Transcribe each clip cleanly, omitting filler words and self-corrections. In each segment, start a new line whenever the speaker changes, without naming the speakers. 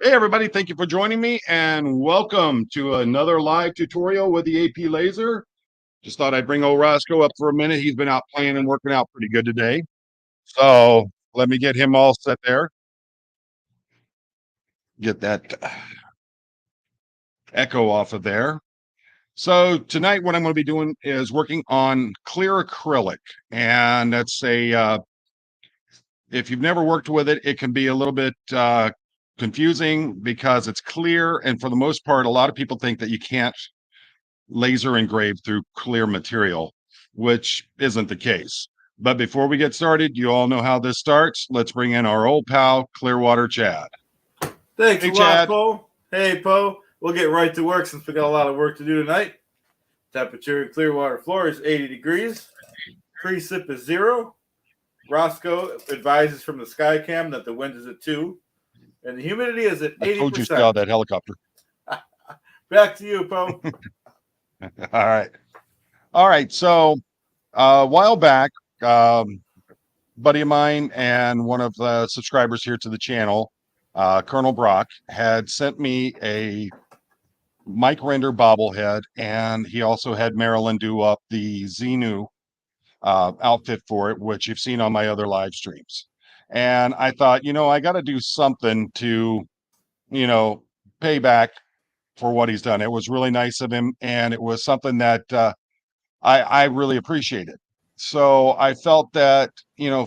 Hey everybody, thank you for joining me and welcome to another live tutorial with the AP laser. Just thought I'd bring old Roscoe up for a minute. He's been out playing and working out pretty good today. So let me get him all set there. Get that echo off of there. So tonight what I'm going to be doing is working on clear acrylic. And that's if you've never worked with it, it can be a little bit confusing because it's clear. And for the most part, a lot of people think that you can't laser engraved through clear material, which isn't the case. But before we get started, you all know how this starts. Let's bring in our old pal, Clearwater Chad.
Thanks
Hey,
a lot,
Chad.
Poe. Hey, Poe. We'll get right to work since we got a lot of work to do tonight. Temperature in Clearwater floor is 80 degrees. Precip is 0. Roscoe advises from the Skycam that the wind is at 2. And the humidity is at
I told you
80%.
saw that helicopter.
Back to you, Poe.
All right. All right. So a while back, buddy of mine and one of the subscribers here to the channel, Colonel Brock, had sent me a Mike Render bobblehead, and he also had Marilyn do up the Xenu outfit for it, which you've seen on my other live streams. And I thought, I got to do something to, you know, pay back for what he's done. It was really nice of him, and it was something that I really appreciated. So I felt that,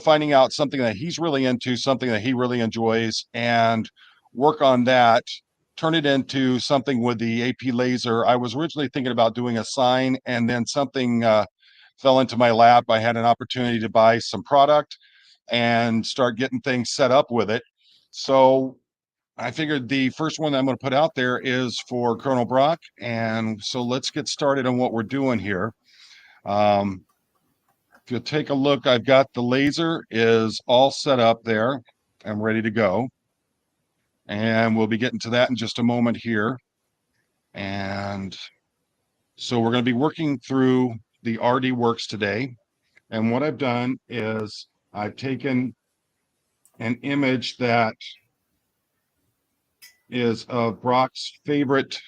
finding out something that he's really into, something that he really enjoys, and work on that, turn it into something with the AP laser. I was originally thinking about doing a sign, and then something fell into my lap. I had an opportunity to buy some product and start getting things set up with it. So I figured the first one that I'm going to put out there is for Colonel Brock. And so let's get started on what we're doing here. Um, if you'll take a look, I've got the laser is all set up there. I'm ready to go. And we'll be getting to that in just a moment here. And so we're going to be working through the RD Works today. And what I've done is I've taken an image that is of Brock's favorite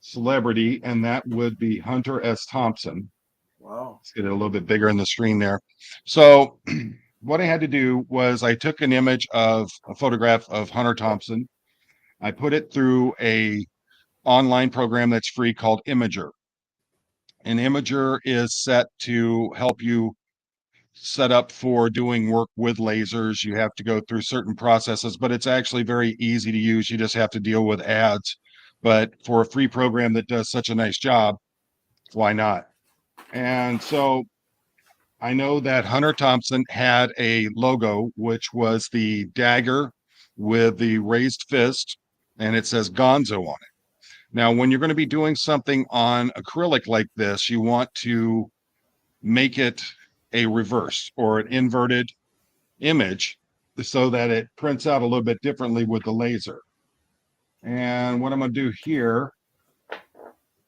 celebrity, and that would be Hunter S. Thompson.
Wow.
Let's get it a little bit bigger in the screen there. So what I had to do was I took an image of a photograph of Hunter Thompson. I put it through a online program that's free called Imager. And Imager is set to help you set up for doing work with lasers. You have to go through certain processes, but it's actually very easy to use. You just have to deal with ads. But for a free program that does such a nice job, why not? And so I know that Hunter Thompson had a logo, which was the dagger with the raised fist, and it says Gonzo on it. Now, when you're going to be doing something on acrylic like this, you want to make it a reverse or an inverted image so that it prints out a little bit differently with the laser. And what I'm going to do here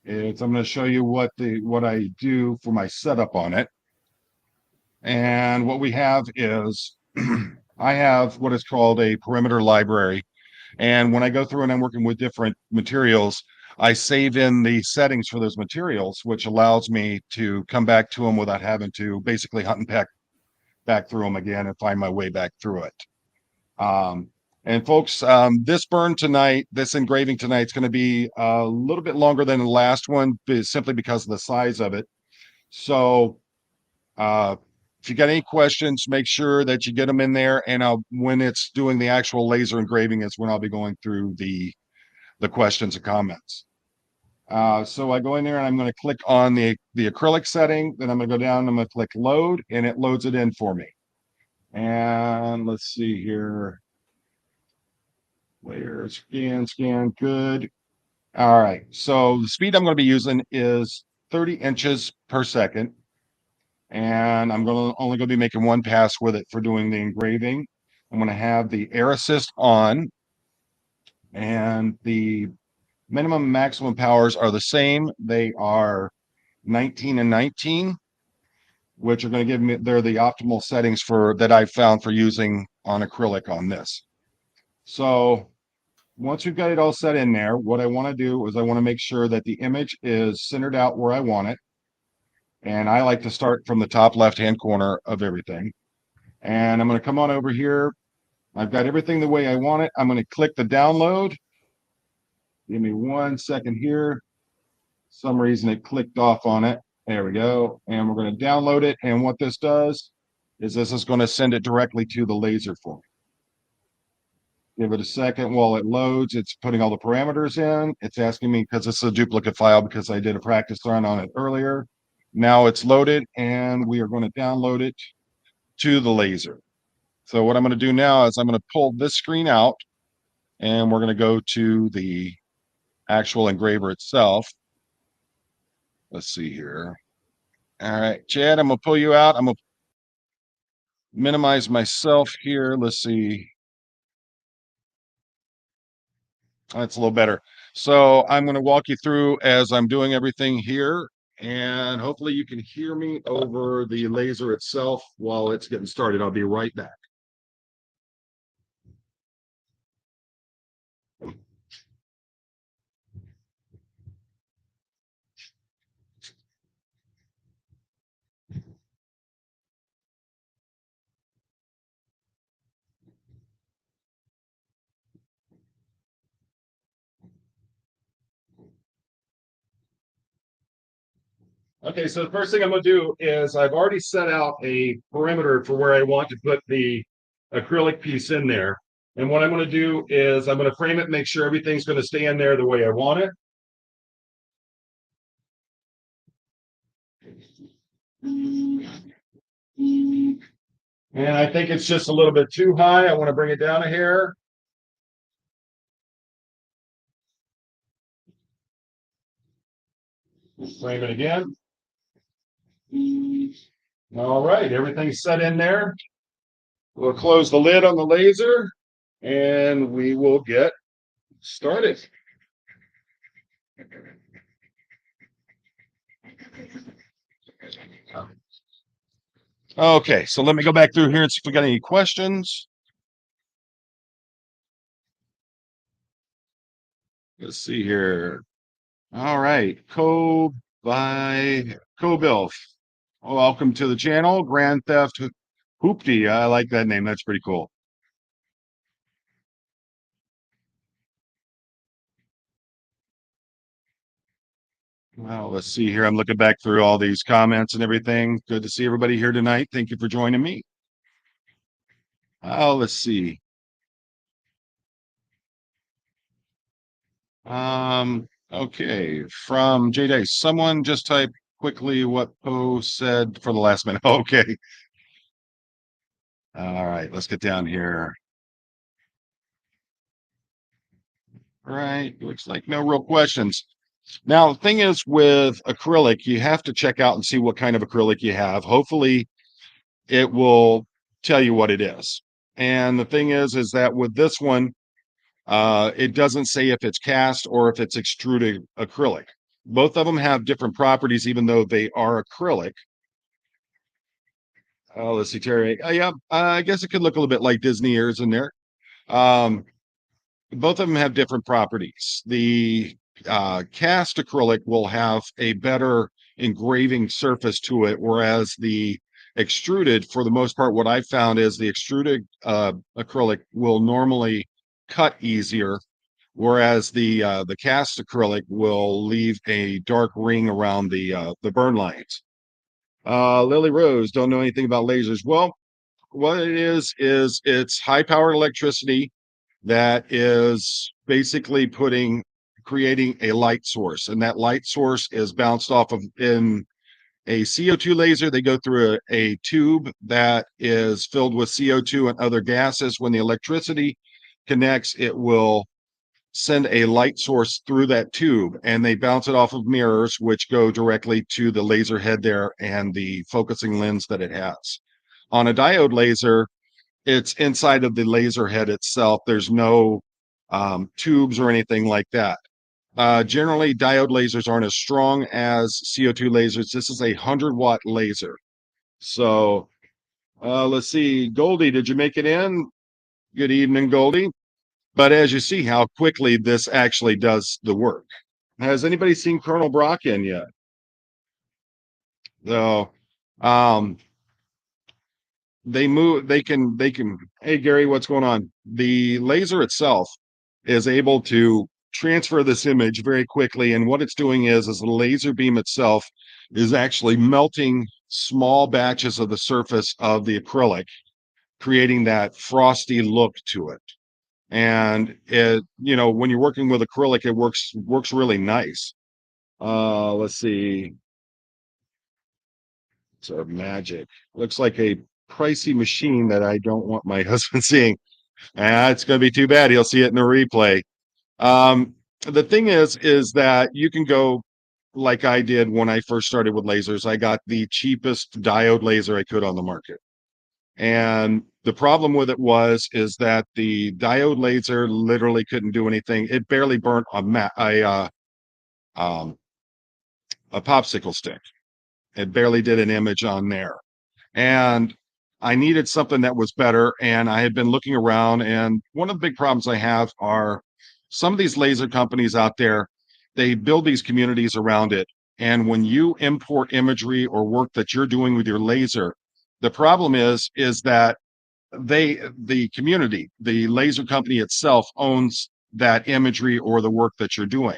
is I'm going to show you what I do for my setup on it. And what we have is I have what is called a perimeter library. And when I go through and I'm working with different materials, I save in the settings for those materials, which allows me to come back to them without having to basically hunt and peck back through them again and find my way back through it. And folks, this burn tonight, this engraving tonight is going to be a little bit longer than the last one, simply because of the size of it. So uh, if you got any questions, make sure that you get them in there. And when it's doing the actual laser engraving is when I'll be going through the questions and comments. So I go in there and I'm going to click on the acrylic setting. Then I'm going to go down and I'm going to click load, and it loads it in for me. And let's see here. Layer, scan, good. All right. So the speed I'm going to be using is 30 inches per second. And I'm only going to be making one pass with it for doing the engraving. I'm going to have the air assist on, and the minimum and maximum powers are the same. They are 19 and 19, which are going to give me, they're the optimal settings for that I found for using on acrylic on this. So once we've got it all set in there, what I want to do is I want to make sure that the image is centered out where I want it. And I like to start from the top left-hand corner of everything. And I'm going to come on over here. I've got everything the way I want it. I'm going to click the download. Give me 1 second here. Some reason it clicked off on it. There we go. And we're going to download it. And what this does is this is going to send it directly to the laser for me. Give it a second while it loads. It's putting all the parameters in. It's asking me because it's a duplicate file because I did a practice run on it earlier. Now it's loaded and we are going to download it to the laser. So what I'm going to do now is I'm going to pull this screen out and we're going to go to the actual engraver itself. Let's see here. All right, Chad, I'm going to pull you out. I'm going to minimize myself here. Let's see. That's a little better. So I'm going to walk you through as I'm doing everything here, and hopefully you can hear me over the laser itself while it's getting started. I'll be right back. Okay, so the first thing I'm going to do is I've already set out a perimeter for where I want to put the acrylic piece in there. And what I'm going to do is I'm going to frame it, make sure everything's going to stay in there the way I want it. And I think it's just a little bit too high. I want to bring it down a hair. Frame it again. All right, everything's set in there. We'll close the lid on the laser and we will get started. Okay, so let me go back through here and see if we got any questions. Let's see here. All right, Cobilf. Welcome to the channel, Grand Theft Hoopty. I like that name. That's pretty cool. Well, let's see here. I'm looking back through all these comments and everything. Good to see everybody here tonight. Thank you for joining me. Let's see. Okay, from J-Day. Someone just type quickly what Poe said for the last minute. Okay. All right, let's get down here. All right, looks like no real questions. Now, the thing is with acrylic, you have to check out and see what kind of acrylic you have. Hopefully, it will tell you what it is. And the thing is that with this one, it doesn't say if it's cast or if it's extruded acrylic. Both of them have different properties, even though they are acrylic. Oh, let's see, Terry. Yeah, I guess it could look a little bit like Disney ears in there. Um, both of them have different properties. The cast acrylic will have a better engraving surface to it, whereas the extruded, for the most part, what I found is the extruded acrylic will normally cut easier, whereas the cast acrylic will leave a dark ring around the burn lines. Lily Rose, don't know anything about lasers. Well, what it is it's high powered electricity that is basically creating a light source, and that light source is bounced off of in a CO2 laser. They go through a tube that is filled with CO2 and other gases. When the electricity connects, it will send a light source through that tube, and they bounce it off of mirrors, which go directly to the laser head there and the focusing lens that it has. On a diode laser, it's inside of the laser head itself. There's no tubes or anything like that. Generally, diode lasers aren't as strong as CO2 lasers. This is a 100-watt laser. So let's see. Goldie, did you make it in? Good evening, Goldie. But as you see how quickly this actually does the work. Has anybody seen Colonel Brock in yet? So, um, they can, hey Gary, what's going on? The laser itself is able to transfer this image very quickly, and what it's doing is the laser beam itself is actually melting small batches of the surface of the acrylic, creating that frosty look to it. And it, when you're working with acrylic, it works really nice. Let's see. It's a magic. Looks like a pricey machine that I don't want my husband seeing. It's going to be too bad. He'll see it in the replay. The thing is that you can go like I did when I first started with lasers. I got the cheapest diode laser I could on the market. And the problem with it is that the diode laser literally couldn't do anything. It barely burnt um, a popsicle stick. It barely did an image on there. And I needed something that was better. And I had been looking around, and one of the big problems I have are some of these laser companies out there, they build these communities around it. And when you import imagery or work that you're doing with your laser, the problem is that the community, the laser company itself owns that imagery or the work that you're doing.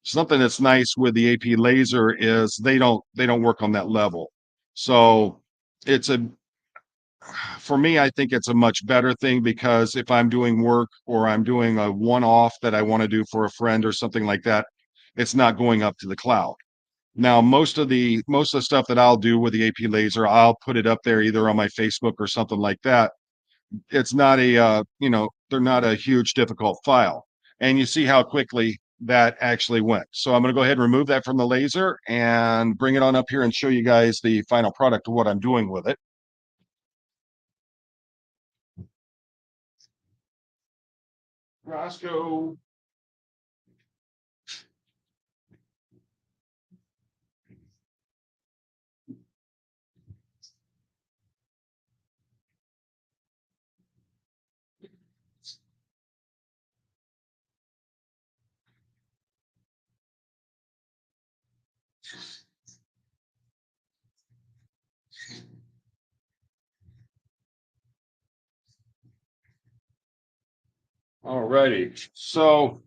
Something that's nice with the AP laser is they don't work on that level. So it's a for me, I think it's a much better thing, because if I'm doing work or I'm doing a one-off that I want to do for a friend or something like that, it's not going up to the cloud. Now, most of the stuff that I'll do with the AP laser, I'll put it up there either on my Facebook or something like that. It's not they're not a huge difficult file. And you see how quickly that actually went. So I'm going to go ahead and remove that from the laser and bring it on up here and show you guys the final product of what I'm doing with it. Roscoe. All righty. So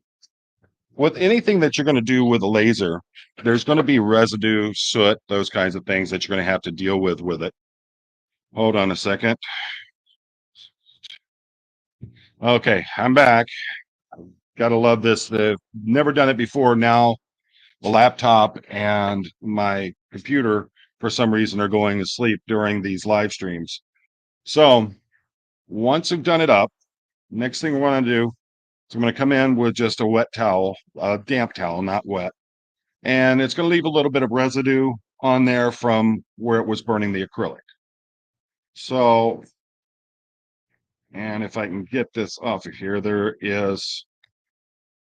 with anything that you're going to do with a laser, there's going to be residue, soot, those kinds of things that you're going to have to deal with it. Hold on a second. Okay, I'm back. Gotta love this. I've never done it before. Now the laptop and my computer, for some reason, are going to sleep during these live streams. So once I've done it up, next thing we're going to do is I'm going to come in with just a wet towel, a damp towel, not wet. And it's going to leave a little bit of residue on there from where it was burning the acrylic. So, and if I can get this off of here, there is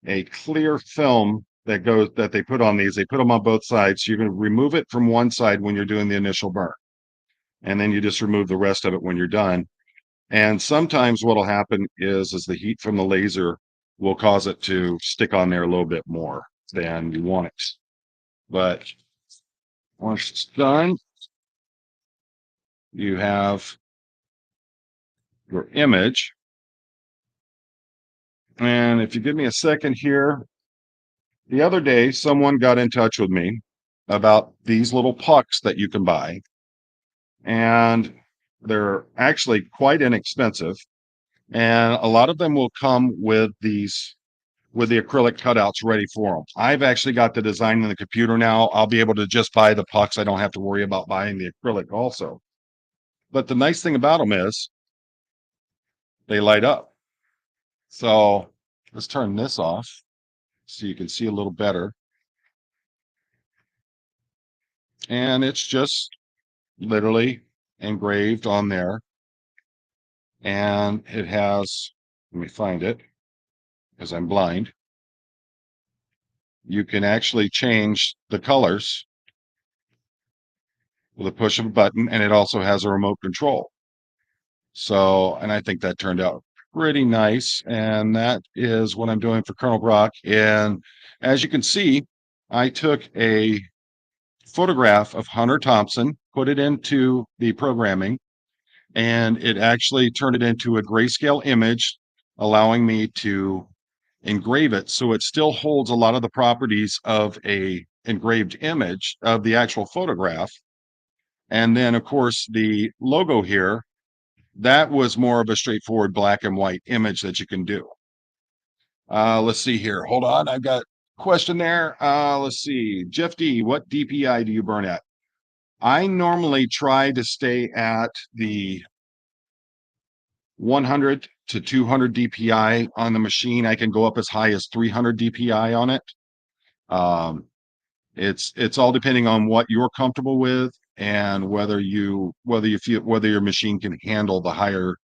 a clear film that they put on these. They put them on both sides. So you're going to remove it from one side when you're doing the initial burn, and then you just remove the rest of it when you're done. And sometimes what'll happen is the heat from the laser will cause it to stick on there a little bit more than you want it. But once it's done, you have your image. And if you give me a second here, the other day, someone got in touch with me about these little pucks that you can buy. And they're actually quite inexpensive. And a lot of them will come with the acrylic cutouts ready for them. I've actually got the design in the computer now. I'll be able to just buy the pucks. I don't have to worry about buying the acrylic also. But the nice thing about them is they light up. So let's turn this off so you can see a little better. And it's just literally engraved on there. And it has, let me find it because I'm blind. You can actually change the colors with a push of a button, and it also has a remote control. So, and I think that turned out pretty nice. And that is what I'm doing for Colonel Brock. And as you can see, I took a photograph of Hunter Thompson, put it into the programming, and it actually turned it into a grayscale image, allowing me to engrave it. So it still holds a lot of the properties of a engraved image of the actual photograph. And then, of course, the logo here, that was more of a straightforward black and white image that you can do. Let's see here. Hold on. I've got a question there. Let's see. Jeff D, what DPI do you burn at? I normally try to stay at the 100 to 200 DPI on the machine. I can go up as high as 300 DPI on it. Um, it's all depending on what you're comfortable with and whether you feel whether your machine can handle the higher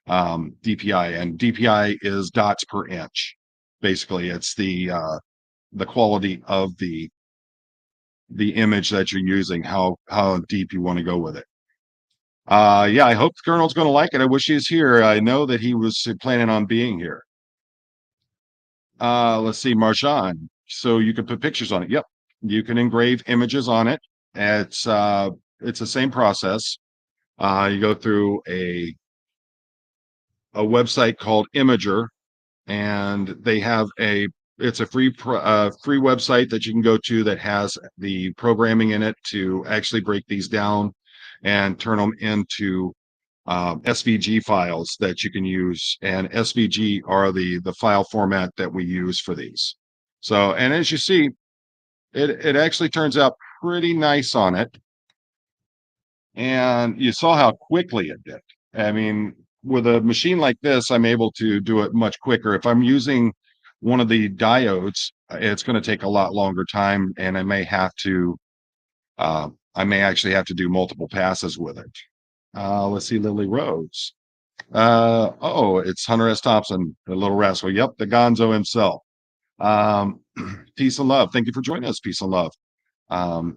DPI. And DPI is dots per inch. Basically, it's the quality of the image that you're using, how deep you want to go with it. Yeah, I hope the Colonel's going to like it. I wish he was here. I know that he was planning on being here. Let's see, Marjan. So you can put pictures on it. Yep, you can engrave images on it. It's the same process. You go through a website called Imager, and they have it's a free website that you can go to that has the programming in it to actually break these down and turn them into SVG files that you can use. And SVG are the file format that we use for these. So, and as you see, it actually turns out pretty nice on it. And you saw how quickly it did. I mean, with a machine like this, I'm able to do it much quicker. If I'm using one of the diodes, it's going to take a lot longer time, and I may actually have to do multiple passes with it. Let's see, Lily Rose. Oh, it's Hunter S. Thompson, the little rascal. Yep, the Gonzo himself. Um, peace and love. Thank you for joining us. Peace and love.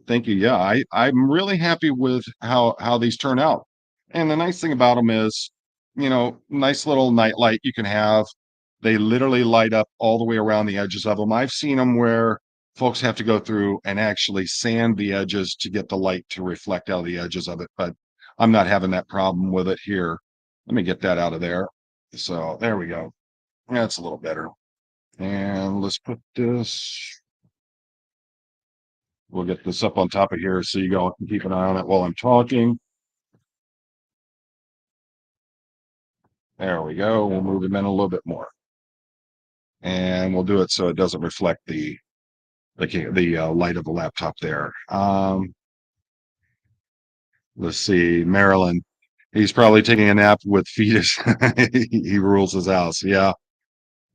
Thank you. Yeah, I'm really happy with how these turn out. And the nice thing about them is, nice little night light you can have. They literally light up all the way around the edges of them. I've seen them where folks have to go through and actually sand the edges to get the light to reflect out of the edges of it, but I'm not having that problem with it here. Let me get that out of there. So there we go. That's a little better. And let's put this. We'll get this up on top of here so you go and keep an eye on it while I'm talking. There we go. We'll move him in a little bit more. And we'll do it so it doesn't reflect the light of the laptop there. Let's see, Maryland. He's probably taking a nap with fetus. He rules his house. Yeah,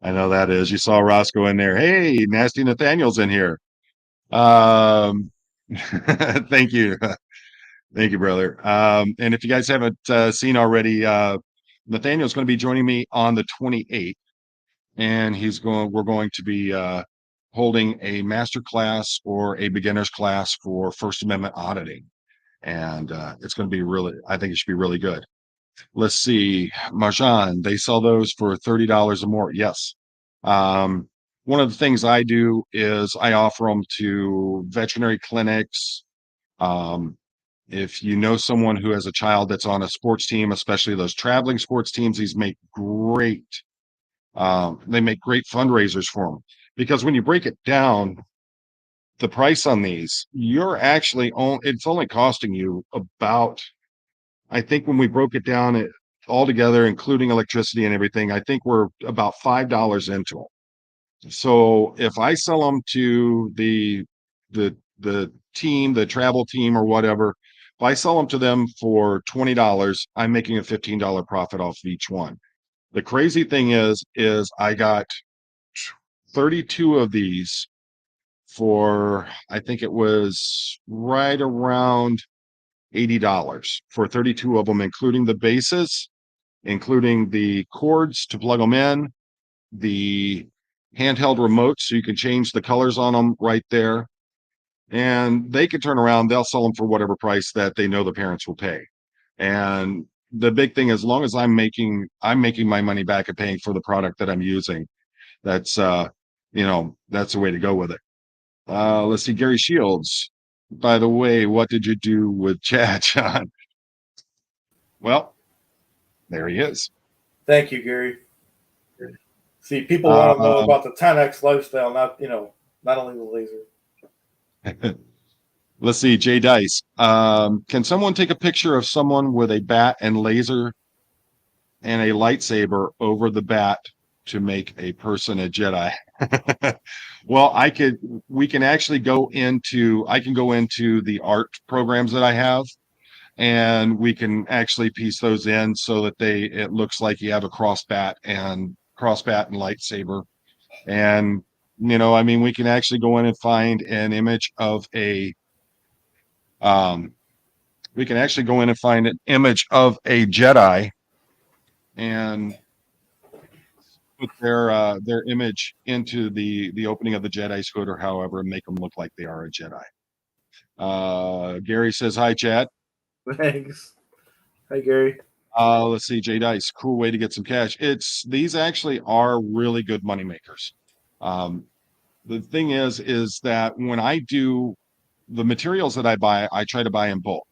I know that is. You saw Roscoe in there. Hey, Nasty Nathaniel's in here. Thank you. Thank you, brother. And if you guys haven't seen already, Nathaniel's going to be joining me on the 28th, and we're going to be holding a master class or a beginner's class for First Amendment auditing. And it's going to be I think it should be really good. Let's see, Marjan, they sell those for $30 or more. Yes. One of the things I do is I offer them to veterinary clinics. If you know someone who has a child that's on a sports team, especially those traveling sports teams, they make great fundraisers for them, because when you break it down, the price on these, it's only costing you about, I think when we broke it down all together, including electricity and everything, I think we're about $5 into them. So if I sell them to the team, the travel team or whatever, if I sell them to them for $20, I'm making a $15 profit off of each one. The crazy thing is I got 32 of these for, I think it was right around $80 for 32 of them, including the bases, including the cords to plug them in, the handheld remote so you can change the colors on them right there. And they can turn around, they'll sell them for whatever price that they know the parents will pay. And the big thing, as long as I'm making my money back and paying for the product that I'm using, that's that's the way to go with it. Let's see, Gary Shields. By the way, what did you do with Chad, John? Well, there he is.
Thank you, Gary. See, people want to know
Um,
about the 10x lifestyle, not not only the laser.
let's see, Jay Dice. Can someone take a picture of someone with a bat and laser and a lightsaber over the bat to make a person a Jedi? Well, we can actually I can go into the art programs that I have, and we can actually piece those in so that it looks like you have a cross bat and lightsaber. And, I mean, we can actually go in and find an image of um, we can actually go in and find an image of a Jedi and put their image into the opening of the Jedi's hood or however, and make them look like they are a Jedi. Gary says, hi, Chad.
Thanks. Hi, Gary.
Let's see, Jay Dice, cool way to get some cash. These actually are really good money makers. Um, the thing is that when I do the materials that I buy, I try to buy in bulk.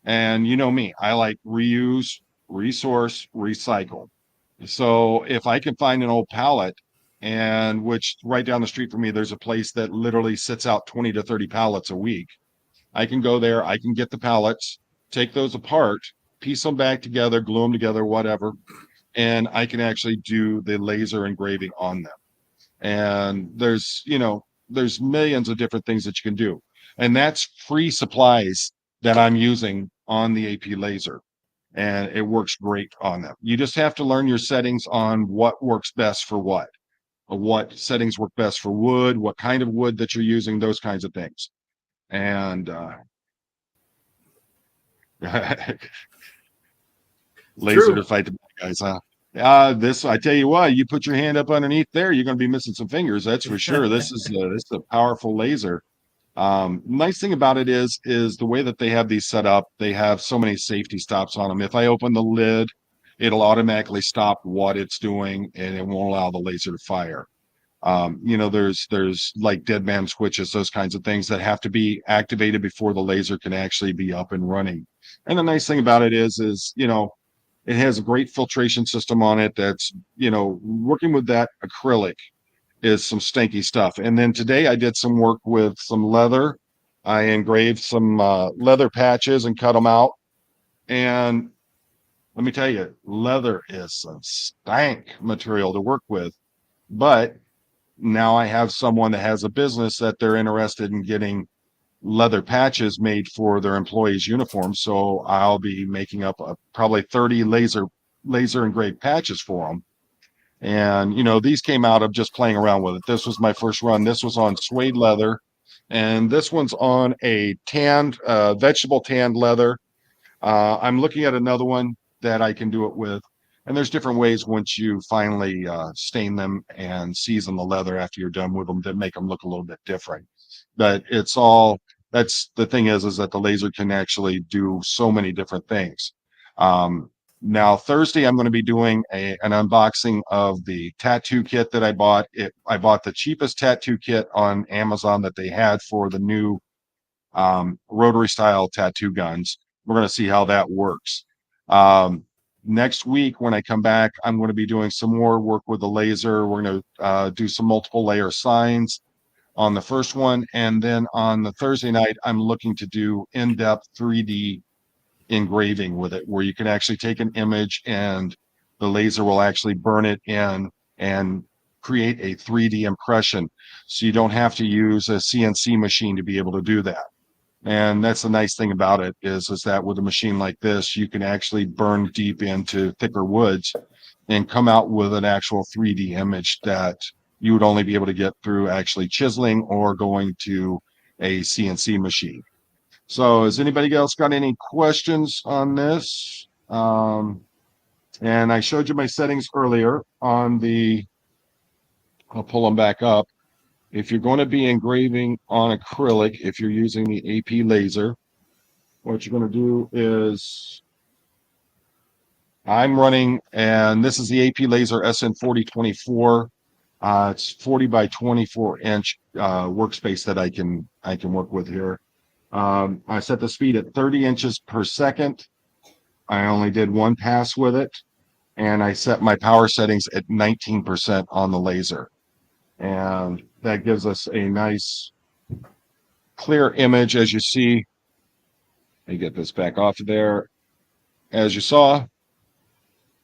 And you know me, I like reuse, resource, recycle. So if I can find an old pallet, and which right down the street from me, there's a place that literally sits out 20 to 30 pallets a week. I can go there, I can get the pallets, take those apart, piece them back together, glue them together, whatever, and I can actually do the laser engraving on them. And there's millions of different things that you can do. And that's free supplies that I'm using on the AP laser. And it works great on them. You just have to learn your settings on what works best for what settings work best for wood, what kind of wood that you're using, those kinds of things. And
It's
laser to
true.
fight the bad guys, huh? This I tell you what, you put your hand up underneath there, you're going to be missing some fingers. That's for sure. This is a powerful laser. Nice thing about it is the way that they have these set up. They have so many safety stops on them. If I open the lid, it'll automatically stop what it's doing, and it won't allow the laser to fire. There's like dead man switches, those kinds of things that have to be activated before the laser can actually be up and running. And the nice thing about it is it has a great filtration system on it. That's working with that acrylic is some stinky stuff. And then today I did some work with some leather. I engraved some leather patches and cut them out. And let me tell you, leather is some stank material to work with. But now I have someone that has a business that they're interested in getting leather patches made for their employees' uniforms. So I'll be making up probably 30 laser engraved patches for them. And these came out of just playing around with it. This was my first run. This was on suede leather, and this one's on a tanned vegetable tanned leather. I'm looking at another one that I can do it with. And there's different ways once you finally stain them and season the leather after you're done with them that make them look a little bit different. But that's the thing is that the laser can actually do so many different things. Um, Now Thursday, I'm going to be doing an unboxing of the tattoo kit that I bought. I bought the cheapest tattoo kit on Amazon that they had for the new rotary style tattoo guns. We're going to see how that works. Next week, when I come back, I'm going to be doing some more work with the laser. We're going to do some multiple layer signs on the first one. And then on the Thursday night, I'm looking to do in-depth 3D engraving with it, where you can actually take an image and the laser will actually burn it in and create a 3D impression. So you don't have to use a CNC machine to be able to do that. And that's the nice thing about it is that with a machine like this, you can actually burn deep into thicker woods and come out with an actual 3D image that you would only be able to get through actually chiseling or going to a CNC machine. So has anybody else got any questions on this? And I showed you my settings earlier I'll pull them back up. If you're going to be engraving on acrylic, if you're using the AP laser, what you're going to do is I'm running, and this is the AP Laser SN4024. It's 40 by 24 inch workspace that I can work with here. I set the speed at 30 inches per second. I only did one pass with it, and I set my power settings at 19% on the laser. And that gives us a nice clear image. As you see, let me get this back off of there. As you saw,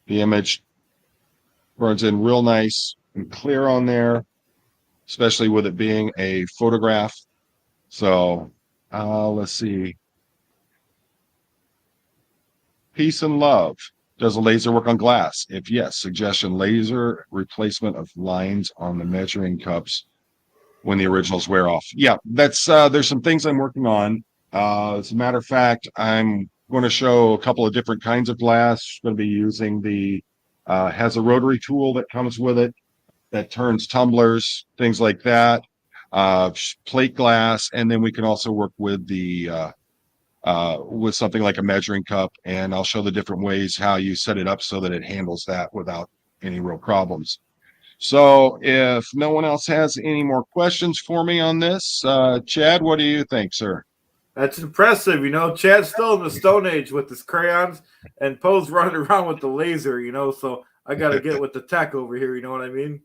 the image burns in real nice and clear on there, especially with it being a photograph. So let's see. Peace and love. Does a laser work on glass? If yes, suggestion laser replacement of lines on the measuring cups when the originals wear off. Yeah, that's there's some things I'm working on. As a matter of fact, I'm going to show a couple of different kinds of glass. Going to be using the has a rotary tool that comes with it that turns tumblers, things like that. Plate glass, and then we can also work with the with something like a measuring cup, and I'll show the different ways how you set it up so that it handles that without any real problems. So if no one else has any more questions for me on this, Chad, what do you think, sir?
That's impressive. Chad's still in the Stone Age with his crayons, and Poe's running around with the laser. So I got to get with the tech over here. You know what I mean?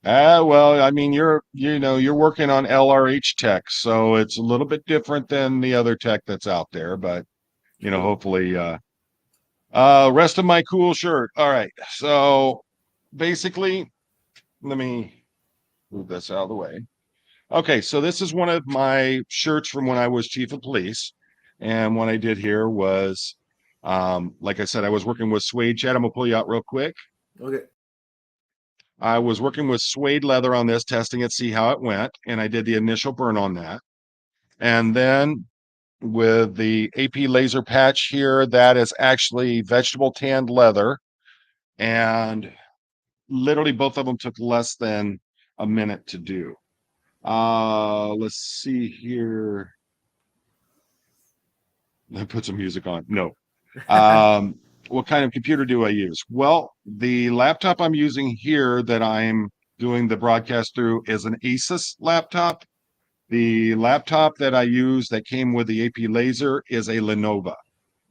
Well, I mean, you're working on LRH tech, so it's a little bit different than the other tech that's out there, but
True.
hopefully, rest of my cool shirt. All right. So basically, let me move this out of the way. Okay, so this is one of my shirts from when I was chief of police. And what I did here was, like I said, I was working with suede. Chad, I'm gonna pull you out real quick.
Okay.
I was working with suede leather on this, testing it, see how it went, and I did the initial burn on that. And then with the AP laser patch here, that is actually vegetable tanned leather, and literally both of them took less than a minute to do. Let's see here. Let me put some music on. No. Um, what kind of computer do I use? Well, the laptop I'm using here that I'm doing the broadcast through is an Asus laptop. The laptop that I use that came with the AP laser is a Lenovo,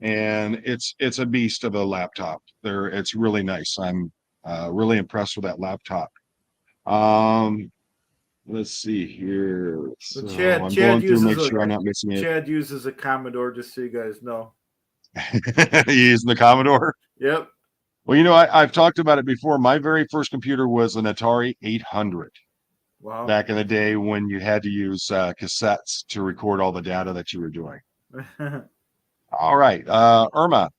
and it's a beast of a laptop. It's really nice. I'm really impressed with that laptop. Um, let's see here.
But
So
Chad
I'm
Chad
going through,
uses
make
a
sure I'm not missing it.
Chad uses a Commodore, just so you guys know.
You using the Commodore?
Yep.
Well, I've talked about it before. My very first computer was an Atari 800
Wow.
back in the day when you had to use cassettes to record all the data that you were doing. All right. Irma,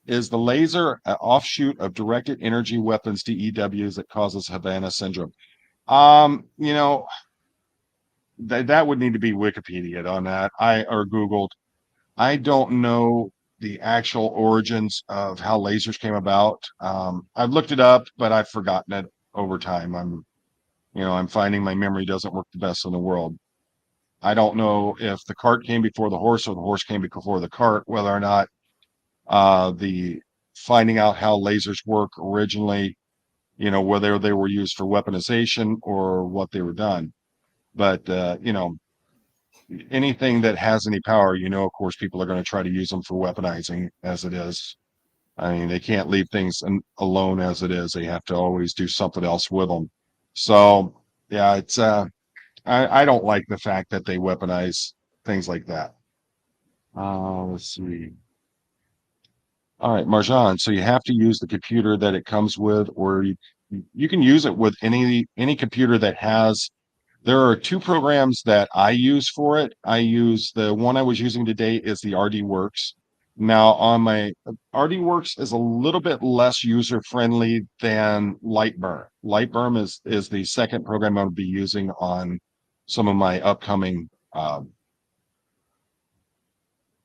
is the laser an offshoot of directed energy weapons DEWs that causes Havana syndrome? You know, that would need to be Wikipedia on that. Or Googled. I don't know the actual origins of how lasers came about. I've looked it up, but I've forgotten it over time. I'm finding my memory doesn't work the best in the world. I don't know if the cart came before the horse or the horse came before the cart, whether or not the finding out how lasers work originally, whether they were used for weaponization or what they were done. But, anything that has any power, of course, people are going to try to use them for weaponizing as it is. I mean, they can't leave things alone as it is. They have to always do something else with them. So, yeah, I don't like the fact that they weaponize things like that. Let's see. All right, Marjan. So you have to use the computer that it comes with, or you can use it with any computer that has. There are two programs that I use for it. I use the one I was using today is the RD Works. Now on my RD Works is a little bit less user friendly than Lightburn. Lightburn is the second program I'll be using on some of my upcoming.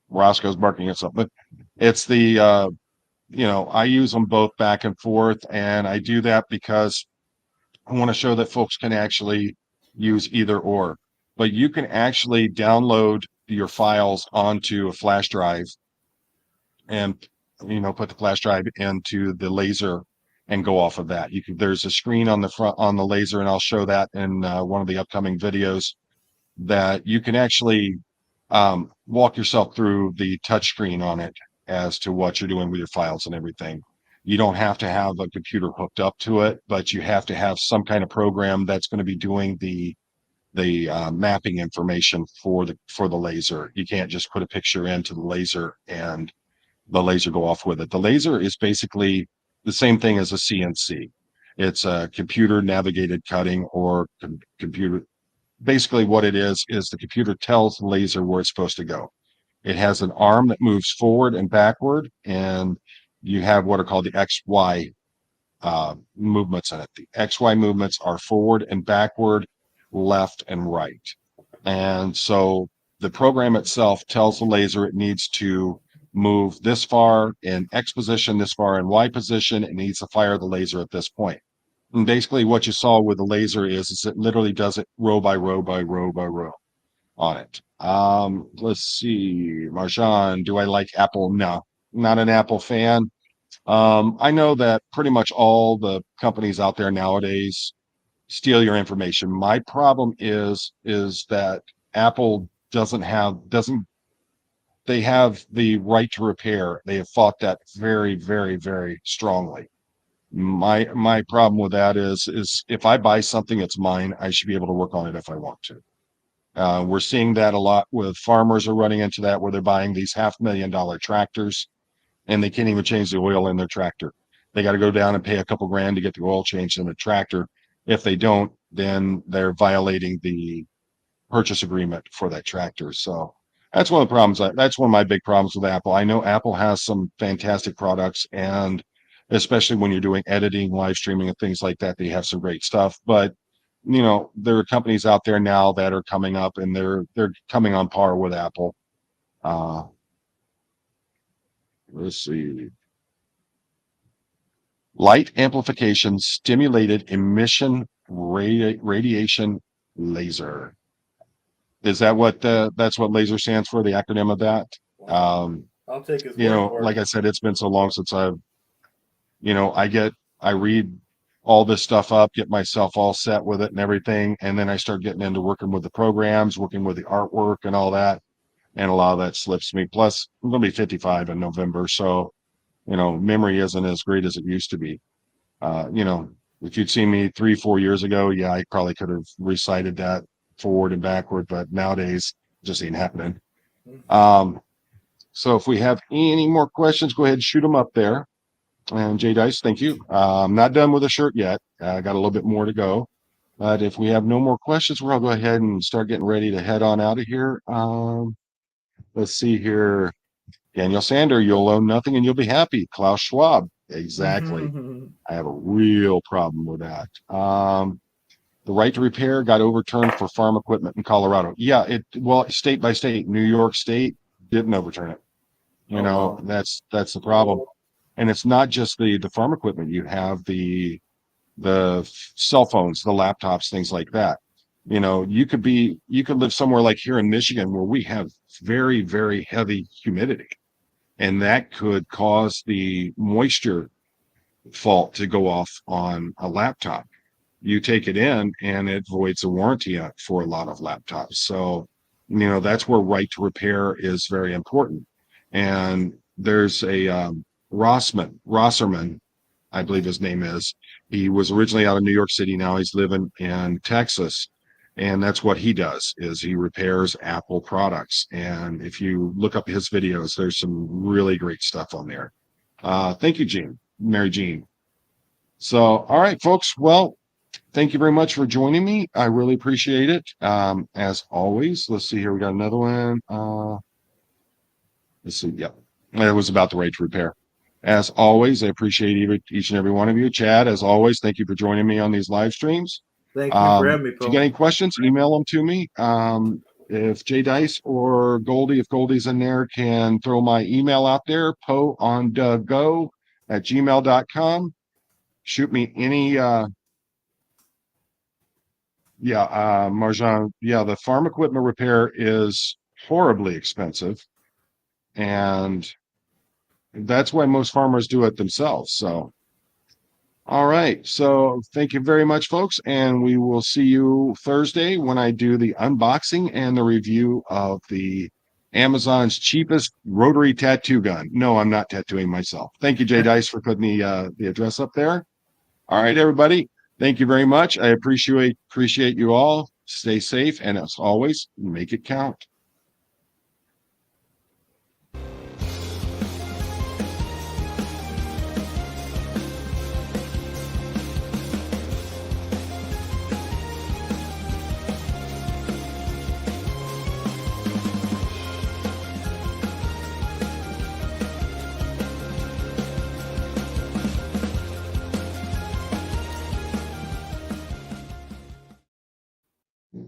Roscoe's barking at something. It's the I use them both back and forth, and I do that because I want to show that folks can actually use either or. But you can actually download your files onto a flash drive and put the flash drive into the laser and go off of that. There's a screen on the front on the laser, and I'll show that in one of the upcoming videos, that you can actually walk yourself through the touch screen on it as to what you're doing with your files and everything. You don't have to have a computer hooked up to it, but you have to have some kind of program that's going to be doing the mapping information for the laser. You can't just put a picture into the laser and the laser go off with it. The laser is basically the same thing as a CNC. It's a computer navigated cutting, or computer. Basically, what it is the computer tells the laser where it's supposed to go. It has an arm that moves forward and backward, and you have what are called the XY movements in it. The XY movements are forward and backward, left and right. And so the program itself tells the laser it needs to move this far in X position, this far in Y position. It needs to fire the laser at this point. And basically what you saw with the laser is it literally does it row by row by row by row on it. Let's see, Marjan, do I like Apple? No, not an Apple fan. I know that pretty much all the companies out there nowadays steal your information. My problem is that Apple doesn't they have the right to repair. They have fought that very, very, very strongly. My problem with that is if I buy something that's mine, I should be able to work on it if I want to. We're seeing that a lot with farmers are running into that, where they're buying these $500,000 tractors and they can't even change the oil in their tractor. They got to go down and pay a couple grand to get the oil changed in the tractor. If they don't, then they're violating the purchase agreement for that tractor. So that's one of the problems. That's one of my big problems with Apple. I know Apple has some fantastic products, and especially when you're doing editing, live streaming, and things like that, they have some great stuff. But there are companies out there now that are coming up, and they're coming on par with Apple. Uh, let's see. Light amplification stimulated emission radiation laser. Is that what that's what laser stands for? The acronym of that? Um,
I'll take his word for
like
it.
I said, it's been so long since I read all this stuff up, get myself all set with it and everything, and then I start getting into working with the programs, working with the artwork and all that, and a lot of that slips me. Plus, I'm going to be 55 in November, so memory isn't as great as it used to be. Uh, you know, if you'd seen me 3, 4 years ago, yeah, I probably could have recited that forward and backward, but nowadays it just ain't happening. Um, so if we have any more questions, go ahead and shoot them up there. And Jay Dice, thank you. I'm not done with the shirt yet. I got a little bit more to go. But if we have no more questions, we'll go ahead and start getting ready to head on out of here. Let's see here. Daniel Sander, you'll own nothing and you'll be happy. Klaus Schwab. Exactly. I have a real problem with that. The right to repair got overturned for farm equipment in Colorado. Yeah, state by state. New York State didn't overturn it.
Wow.
That's the problem. And it's not just the farm equipment. You have the cell phones, the laptops, things like that. You could live somewhere like here in Michigan where we have very, very heavy humidity, and that could cause the moisture fault to go off on a laptop. You take it in and it voids a warranty for a lot of laptops. So, that's where right to repair is very important. And there's a Rosserman, I believe his name is. He was originally out of New York City. Now he's living in Texas. And that's what he does, is he repairs Apple products. And if you look up his videos, there's some really great stuff on there. Thank you, Mary Jean. So, all right, folks. Well, thank you very much for joining me. I really appreciate it. As always, let's see here. We got another one. Let's see. Yep. It was about the right to repair. As always, I appreciate each and every one of you. Chad, as always, thank you for joining me on these live streams.
Thank you for having me,
If you got any questions, email them to me. If Jay Dice or Goldie, if Goldie's in there, can throw my email out there, poondago@gmail.com. Shoot me any Marjan. Yeah, the farm equipment repair is horribly expensive. And That's why most farmers do it themselves. So, all right. So thank you very much, folks. And we will see you Thursday when I do the unboxing and the review of the Amazon's cheapest rotary tattoo gun. No, I'm not tattooing myself. Thank you, Jay Dice, for putting the address up there. All right, everybody. Thank you very much. I appreciate you all. Stay safe, and as always, make it count.